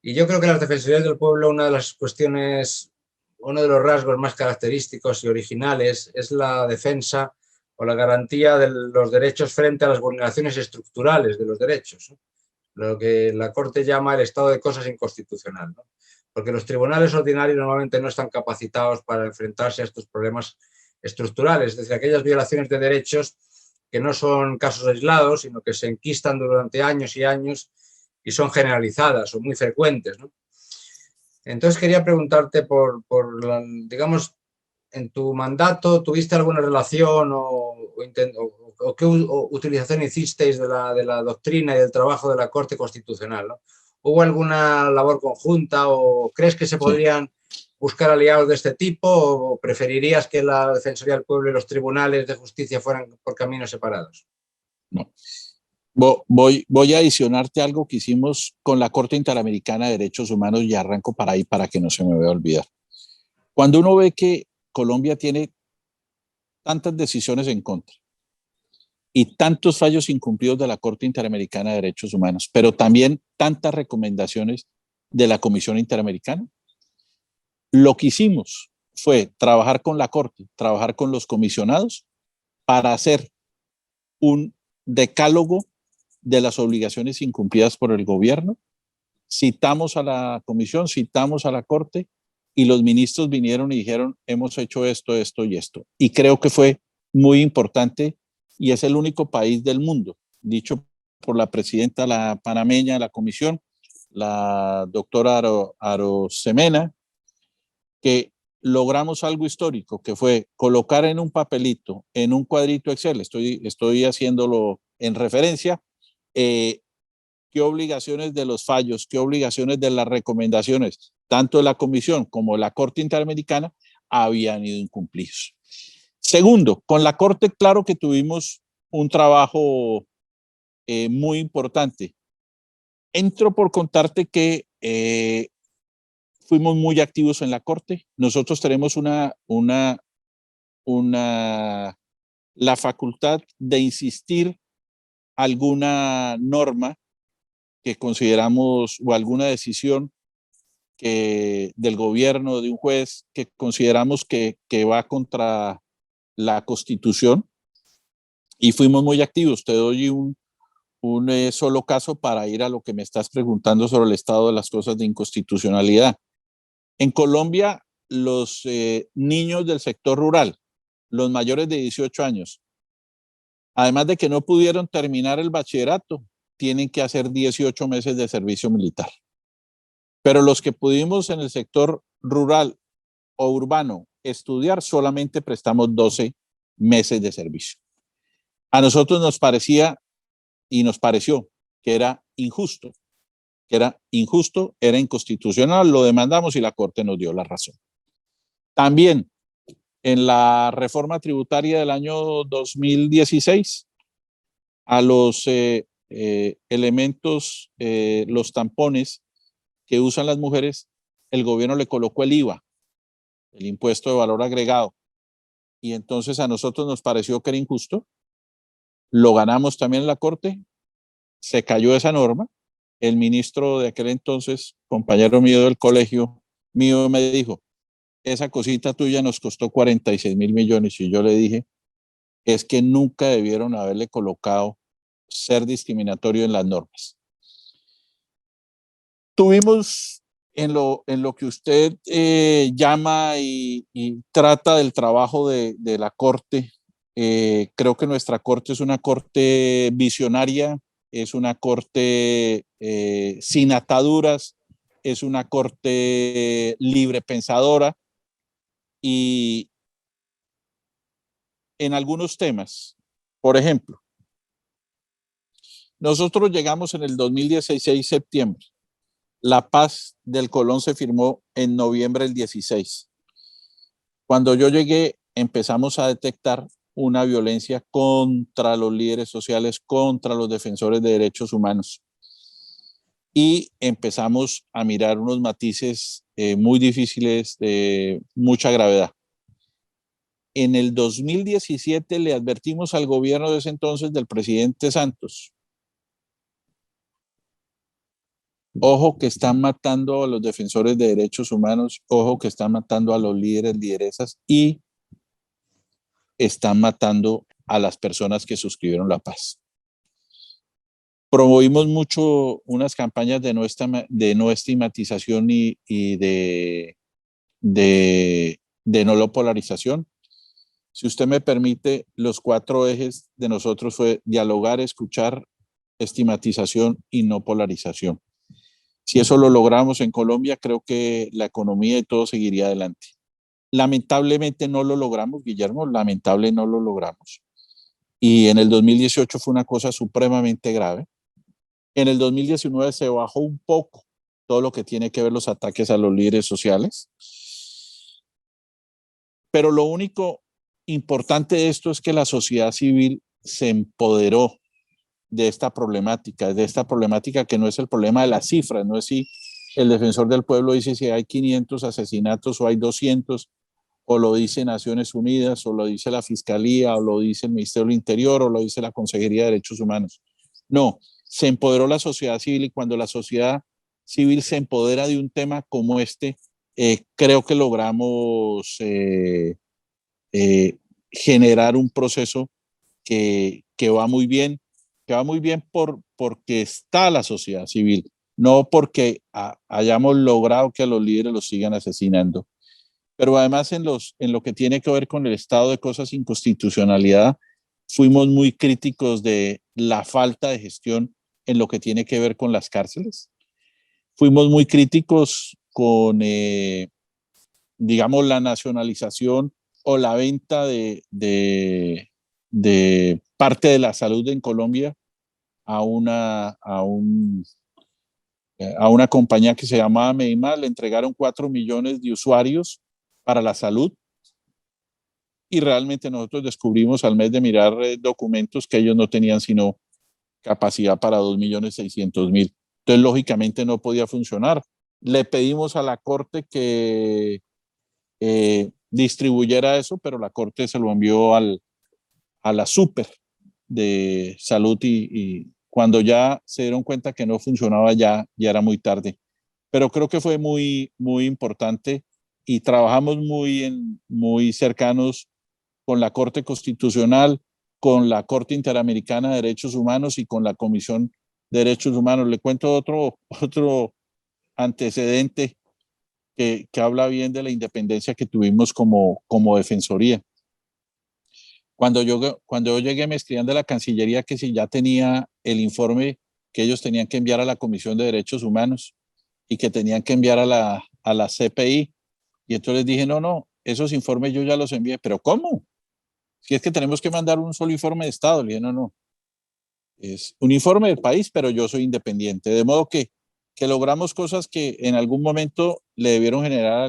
Y yo creo que las defensorías del pueblo, una de las cuestiones, uno de los rasgos más característicos y originales es la defensa o la garantía de los derechos frente a las vulneraciones estructurales de los derechos, ¿no? Lo que la Corte llama el estado de cosas inconstitucional, ¿no? Porque los tribunales ordinarios normalmente no están capacitados para enfrentarse a estos problemas estructurales, es decir, aquellas violaciones de derechos que no son casos aislados, sino que se enquistan durante años y años y son generalizadas o muy frecuentes, ¿no? Entonces quería preguntarte digamos, en tu mandato, ¿tuviste alguna relación o qué utilización hicisteis de la doctrina y del trabajo de la Corte Constitucional, ¿no? ¿Hubo alguna labor conjunta o crees que se podrían buscar aliados de este tipo o preferirías que la Defensoría del Pueblo y los tribunales de justicia fueran por caminos separados? No. Voy a adicionarte algo que hicimos con la Corte Interamericana de Derechos Humanos y arranco para ahí para que no se me vaya a olvidar. Cuando uno ve que Colombia tiene tantas decisiones en contra y tantos fallos incumplidos de la Corte Interamericana de Derechos Humanos, pero también tantas recomendaciones de la Comisión Interamericana. Lo que hicimos fue trabajar con la Corte, trabajar con los comisionados para hacer un decálogo de las obligaciones incumplidas por el gobierno. Citamos a la comisión, citamos a la Corte y los ministros vinieron y dijeron, hemos hecho esto, esto y esto. Y creo que fue muy importante y es el único país del mundo, dicho por la presidenta la panameña de la comisión, la doctora Arosemena, que logramos algo histórico, que fue colocar en un papelito, en un cuadrito Excel, estoy haciéndolo en referencia, qué obligaciones de los fallos, qué obligaciones de las recomendaciones, tanto de la Comisión como de la Corte Interamericana, habían ido incumplidos. Segundo, con la Corte, claro que tuvimos un trabajo muy importante. Entro por contarte que fuimos muy activos en la Corte. Nosotros tenemos la facultad de insistir alguna norma que consideramos o alguna decisión del gobierno, de un juez, que consideramos que va contra la Constitución, y fuimos muy activos. Te doy un solo caso para ir a lo que me estás preguntando sobre el estado de las cosas de inconstitucionalidad. En Colombia, los niños del sector rural, los mayores de 18 años, además de que no pudieron terminar el bachillerato, tienen que hacer 18 meses de servicio militar. Pero los que pudimos en el sector rural o urbano estudiar, solamente prestamos 12 meses de servicio. A nosotros nos parecía y nos pareció que era injusto, era inconstitucional, lo demandamos y la Corte nos dio la razón. También en la reforma tributaria del año 2016, a los elementos, los tampones que usan las mujeres, el gobierno le colocó el IVA, el impuesto de valor agregado, y entonces a nosotros nos pareció que era injusto, lo ganamos también en la Corte, se cayó esa norma, el ministro de aquel entonces, compañero mío del colegio mío, me dijo, esa cosita tuya nos costó 46 mil millones, y yo le dije, es que nunca debieron haberle colocado ser discriminatorio en las normas. Tuvimos en lo que usted llama y trata del trabajo de la Corte, creo que nuestra Corte es una Corte visionaria, es una Corte sin ataduras, es una Corte libre pensadora, y en algunos temas, por ejemplo, nosotros llegamos en el 2016, septiembre. La paz del Colón se firmó en noviembre del 16. Cuando yo llegué, empezamos a detectar una violencia contra los líderes sociales, contra los defensores de derechos humanos. Y empezamos a mirar unos matices muy difíciles, de mucha gravedad. En el 2017 le advertimos al gobierno de ese entonces, del presidente Santos, ojo que están matando a los defensores de derechos humanos, ojo que están matando a los líderes, lideresas, y están matando a las personas que suscribieron la paz. Promovimos mucho unas campañas de no estigmatización y de no polarización. Si usted me permite, los 4 ejes de nosotros fue dialogar, escuchar, estigmatización y no polarización. Si eso lo logramos en Colombia, creo que la economía y todo seguiría adelante. Lamentablemente no lo logramos, Guillermo, lamentable no lo logramos. Y en el 2018 fue una cosa supremamente grave. En el 2019 se bajó un poco todo lo que tiene que ver los ataques a los líderes sociales. Pero lo único importante de esto es que la sociedad civil se empoderó de esta problemática que no es el problema de las cifras, no es si el defensor del pueblo dice si hay 500 asesinatos o hay 200 o lo dice Naciones Unidas, o lo dice la Fiscalía, o lo dice el Ministerio del Interior, o lo dice la Consejería de Derechos Humanos. No, se empoderó la sociedad civil, y cuando la sociedad civil se empodera de un tema como este, creo que logramos generar un proceso que va muy bien, porque está la sociedad civil, no porque hayamos logrado que a los líderes los sigan asesinando. Pero además en lo que tiene que ver con el estado de cosas, inconstitucionalidad, fuimos muy críticos de la falta de gestión en lo que tiene que ver con las cárceles. Fuimos muy críticos con, digamos, la nacionalización o la venta de parte de la salud en Colombia a una compañía que se llamaba Medimar. Le entregaron 4 millones de usuarios para la salud, y realmente nosotros descubrimos al mes de mirar documentos que ellos no tenían sino capacidad para 2.600.000. Entonces, lógicamente no podía funcionar. Le pedimos a la Corte que distribuyera eso, pero la Corte se lo envió a la Super de Salud, y cuando ya se dieron cuenta que no funcionaba, ya era muy tarde. Pero creo que fue muy, muy importante, y trabajamos muy cercanos con la Corte Constitucional, con la Corte Interamericana de Derechos Humanos y con la Comisión de Derechos Humanos. Le cuento otro antecedente que habla bien de la independencia que tuvimos como defensoría. Cuando yo llegué, me escribían de la Cancillería que si ya tenía el informe que ellos tenían que enviar a la Comisión de Derechos Humanos y que tenían que enviar a la CPI. Y entonces les dije, no, esos informes yo ya los envié. ¿Pero cómo? Si es que tenemos que mandar un solo informe de Estado. Le dije, no, es un informe del país, pero yo soy independiente. De modo que logramos cosas que en algún momento le debieron generar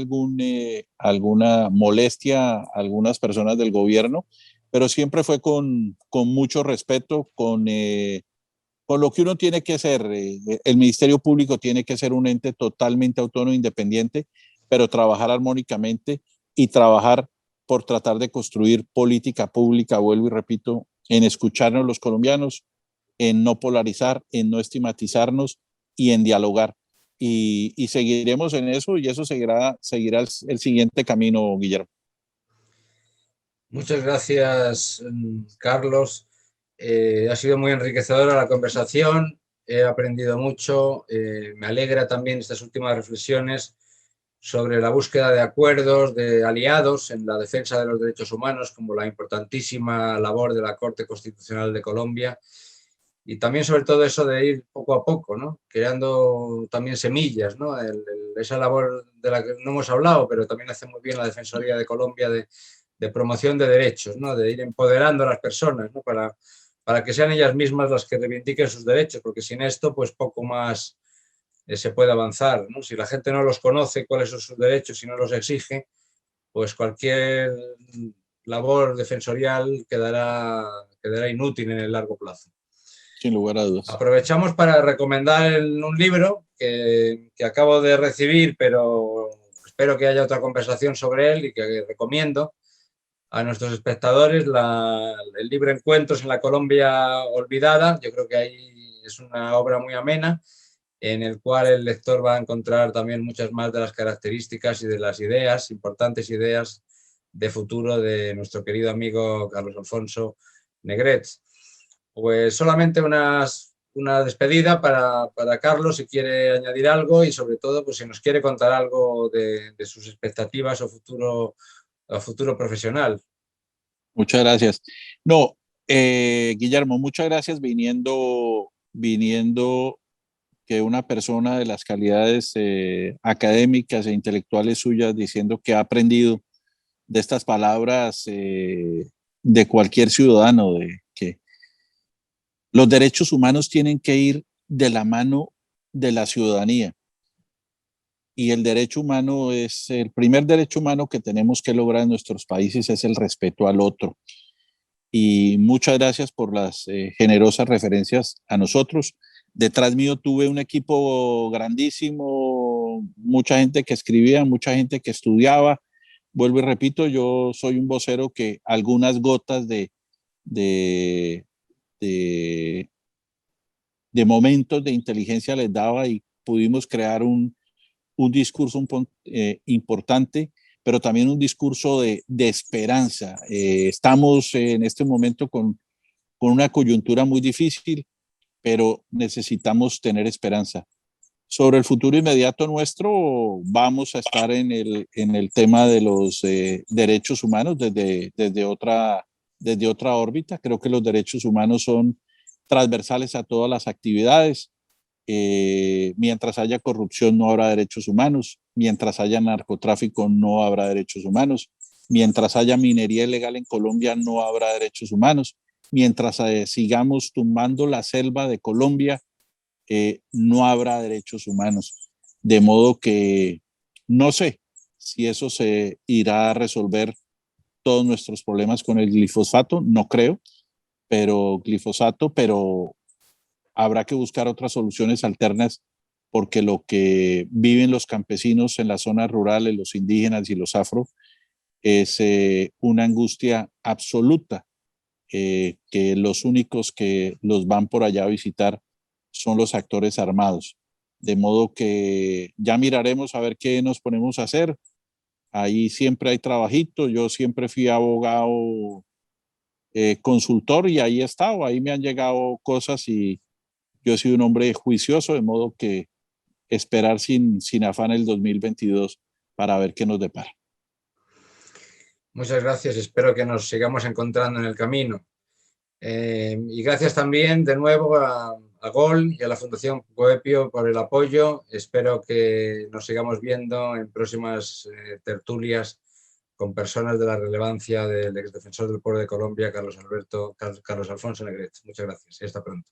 alguna molestia a algunas personas del gobierno, pero siempre fue con mucho respeto, con lo que uno tiene que ser. El Ministerio Público tiene que ser un ente totalmente autónomo e independiente, pero trabajar armónicamente y trabajar por tratar de construir política pública, vuelvo y repito, en escucharnos los colombianos, en no polarizar, en no estigmatizarnos y en dialogar. Y seguiremos en eso, y eso seguirá el siguiente camino, Guillermo. Muchas gracias, Carlos. Ha sido muy enriquecedora la conversación, he aprendido mucho, me alegra también estas últimas reflexiones sobre la búsqueda de acuerdos, de aliados en la defensa de los derechos humanos, como la importantísima labor de la Corte Constitucional de Colombia, y también sobre todo eso de ir poco a poco, ¿no? Creando también semillas, ¿no? Esa labor de la que no hemos hablado, pero también hace muy bien la Defensoría de Colombia de promoción de derechos, ¿no? De ir empoderando a las personas, ¿no? Para que sean ellas mismas las que reivindiquen sus derechos, porque sin esto pues poco más se puede avanzar, ¿no? Si la gente no los conoce, cuáles son sus derechos, y no los exige, pues cualquier labor defensorial quedará inútil en el largo plazo. Sin lugar a dudas. Aprovechamos para recomendar un libro que acabo de recibir, pero espero que haya otra conversación sobre él, y que recomiendo a nuestros espectadores, el libro Encuentros en la Colombia Olvidada. Yo creo que ahí es una obra muy amena, en el cual el lector va a encontrar también muchas más de las características y de las ideas, importantes ideas de futuro de nuestro querido amigo Carlos Alfonso Negret. Pues solamente una despedida para Carlos, si quiere añadir algo, y sobre todo pues si nos quiere contar algo de sus expectativas o futuro profesional. Muchas gracias. No, Guillermo, muchas gracias viniendo que una persona de las calidades académicas e intelectuales suyas, diciendo que ha aprendido de estas palabras de cualquier ciudadano, de que los derechos humanos tienen que ir de la mano de la ciudadanía. Y el derecho humano el primer derecho humano que tenemos que lograr en nuestros países, es el respeto al otro. Y muchas gracias por las generosas referencias a nosotros. Detrás mío tuve un equipo grandísimo, mucha gente que escribía, mucha gente que estudiaba, vuelvo y repito, yo soy un vocero que algunas gotas de, de, de momentos de inteligencia les daba y pudimos crear un discurso importante, pero también un discurso de esperanza. Estamos en este momento con una coyuntura muy difícil, pero necesitamos tener esperanza. Sobre el futuro inmediato nuestro, vamos a estar en el tema de los derechos humanos desde otra órbita. Creo que los derechos humanos son transversales a todas las actividades. Mientras haya corrupción no habrá derechos humanos, mientras haya narcotráfico no habrá derechos humanos, mientras haya minería ilegal en Colombia no habrá derechos humanos, mientras sigamos tumbando la selva de Colombia no habrá derechos humanos. De modo que no sé si eso se irá a resolver todos nuestros problemas con el glifosato, no creo, pero habrá que buscar otras soluciones alternas porque lo que viven los campesinos en las zonas rurales, los indígenas y los afro, es una angustia absoluta, que los únicos que los van por allá a visitar son los actores armados. De modo que ya miraremos a ver qué nos ponemos a hacer. Ahí siempre hay trabajito. Yo siempre fui abogado consultor y ahí he estado. Ahí me han llegado cosas y yo he sido un hombre juicioso, de modo que esperar sin afán el 2022 para ver qué nos depara. Muchas gracias, espero que nos sigamos encontrando en el camino. Y gracias también de nuevo a GOL y a la Fundación Coepio por el apoyo. Espero que nos sigamos viendo en próximas tertulias con personas de la relevancia del exdefensor del pueblo de Colombia, Carlos Alfonso Negret. Muchas gracias y hasta pronto.